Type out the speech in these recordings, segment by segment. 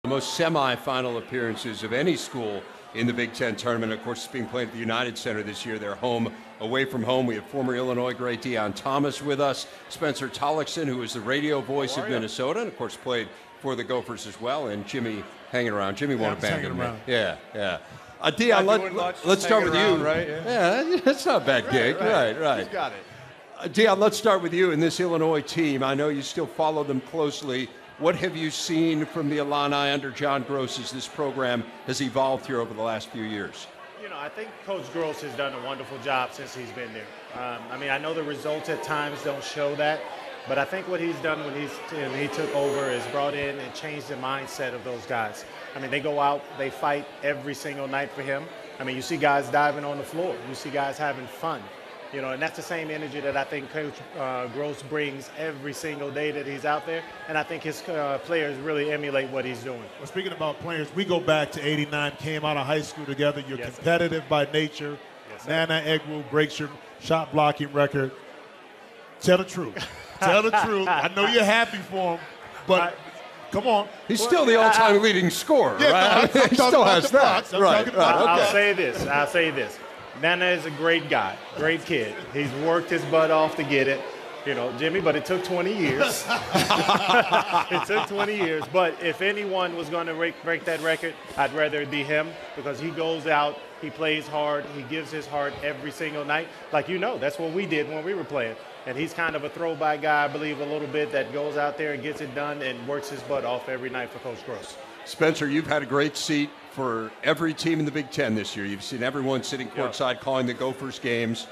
Most semifinal appearances of any school in the Big Ten tournament. Of course, it's being played at the United Center this year. They're home, away from home. We have former Illinois great Deon Thomas with us, Spencer Tollackson, who is the radio voice of Minnesota, and of course played for the Gophers as well, and Jimmy hanging around. Jimmy won't abandon me. Yeah. Deon, let's start with you. Right? Yeah, that's not a bad gig. Right. He's got it. Deon, let's start with you and this Illinois team. I know you still follow them closely. What have you seen from the Illini under John Gross as this program has evolved here over the last few years? You know, I think Coach Gross has done a wonderful job since he's been there. I know the results at times don't show that, but I think what he's done when he took over is brought in and changed the mindset of those guys. They go out, they fight every single night for him. You see guys diving on the floor. You see guys having fun. And that's the same energy that I think Coach Gross brings every single day that he's out there. And I think his players really emulate what he's doing. Well, speaking about players, we go back to '89, came out of high school together. You're competitive by nature. Nana Egwu breaks your shot blocking record. Tell the truth. Tell the truth. I know you're happy for him, but come on. He's still the all-time leading scorer, right? He still has that. Right. I'll say this. Nana is a great guy, great kid. He's worked his butt off to get it, Jimmy, but it took 20 years. It took 20 years. But if anyone was going to break that record, I'd rather it be him, because he goes out, he plays hard, he gives his heart every single night. That's what we did when we were playing. And he's kind of a throwback guy, I believe, a little bit, that goes out there and gets it done and works his butt off every night for Coach Gross. Spencer, you've had a great seat for every team in the Big Ten this year. You've seen everyone sitting courtside calling the Gophers games.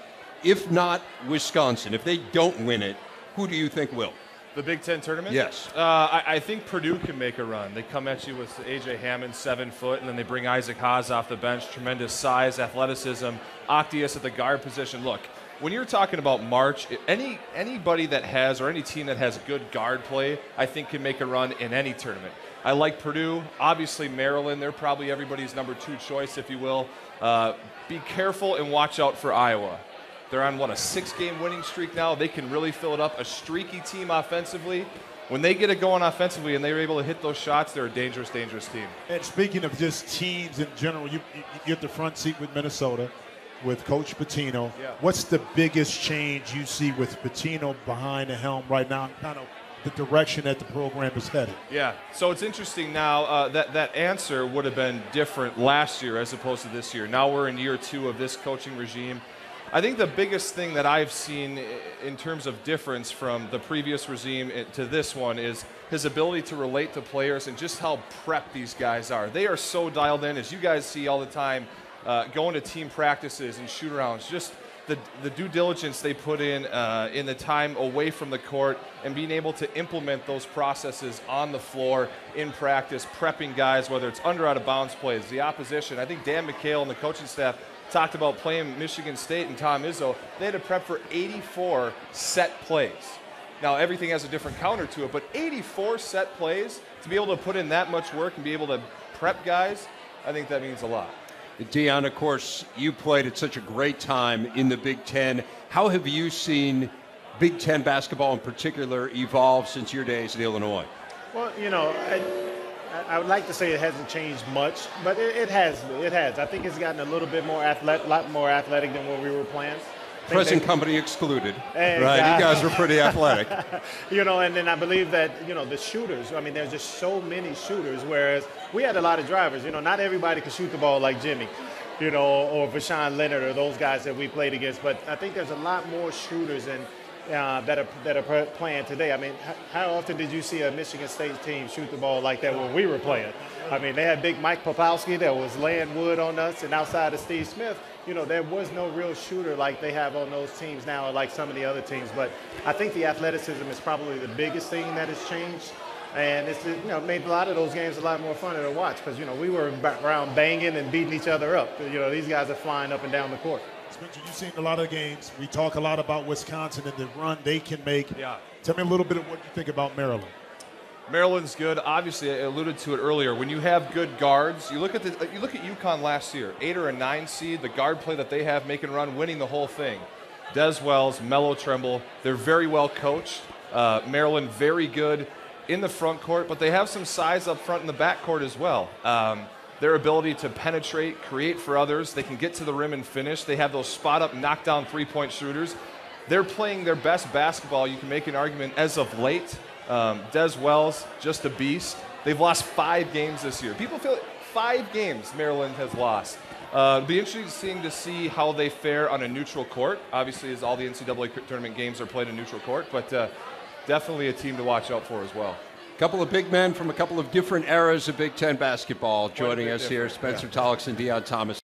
If not Wisconsin, if they don't win it, who do you think will? The Big Ten tournament? Yes. I think Purdue can make a run. They come at you with A.J. Hammond, 7 foot, and then they bring Isaac Haas off the bench. Tremendous size, athleticism. Octius at the guard position. Look, when you're talking about March, anybody that has, or any team that has good guard play, I think can make a run in any tournament. I like Purdue. Obviously, Maryland, they're probably everybody's number 2 choice, if you will. Be careful and watch out for Iowa. They're on, a 6-game winning streak now. They can really fill it up. A streaky team offensively. When they get it going offensively and they're able to hit those shots, they're a dangerous, dangerous team. And speaking of just teams in general, you get the front seat with Minnesota, with Coach Pitino. Yeah. What's the biggest change you see with Pitino behind the helm right now, kind of the direction that the program is headed? Yeah, so it's interesting now. That answer would have been different last year as opposed to this year. Now we're in year 2 of this coaching regime. I think the biggest thing that I've seen in terms of difference from the previous regime to this one is his ability to relate to players and just how prepped these guys are. They are so dialed in, as you guys see all the time, going to team practices and shoot-arounds, just the due diligence they put in the time away from the court and being able to implement those processes on the floor in practice, prepping guys, whether it's under out of bounds plays, the opposition. I think Dan McHale and the coaching staff talked about playing Michigan State and Tom Izzo. They had to prep for 84 set plays. Now, everything has a different counter to it, but 84 set plays, to be able to put in that much work and be able to prep guys, I think that means a lot. Deon, of course, you played at such a great time in the Big Ten. How have you seen Big Ten basketball in particular evolve since your days at Illinois? Well, I would like to say it hasn't changed much, but it has. It has. I think it's gotten a little bit more lot more athletic than when we were playing. Present company excluded, exactly. Right? You guys were pretty athletic. And then I believe that, the shooters, there's just so many shooters, whereas we had a lot of drivers. Not everybody could shoot the ball like Jimmy, or Vashawn Leonard or those guys that we played against. But I think there's a lot more shooters that are playing today. How often did you see a Michigan State team shoot the ball like that when we were playing? They had big Mike Popowski that was laying wood on us, and outside of Steve Smith, there was no real shooter like they have on those teams now, or like some of the other teams. But I think the athleticism is probably the biggest thing that has changed. And it's made a lot of those games a lot more fun to watch, because we were around banging and beating each other up. These guys are flying up and down the court. Spencer, you've seen a lot of games. We talk a lot about Wisconsin and the run they can make. Yeah. Tell me a little bit of what you think about Maryland. Maryland's good. Obviously, I alluded to it earlier. When you have good guards, you look at UConn last year, 8 or a 9 seed. The guard play that they have, making a run, winning the whole thing. Des Wells, Melo Trimble, they're very well coached. Maryland very good. in the front court, but they have some size up front in the back court as well. Their ability to penetrate, create for others, they can get to the rim and finish. They have those spot-up, knockdown three-point shooters. They're playing their best basketball. You can make an argument as of late. Des Wells, just a beast. They've lost 5 games this year. People feel 5 games Maryland has lost. It'll be interesting to see how they fare on a neutral court. Obviously, as all the NCAA tournament games are played in neutral court, but definitely a team to watch out for as well. A couple of big men from a couple of different eras of Big Ten basketball joining us here. Spencer Tollackson, Deon Thomas.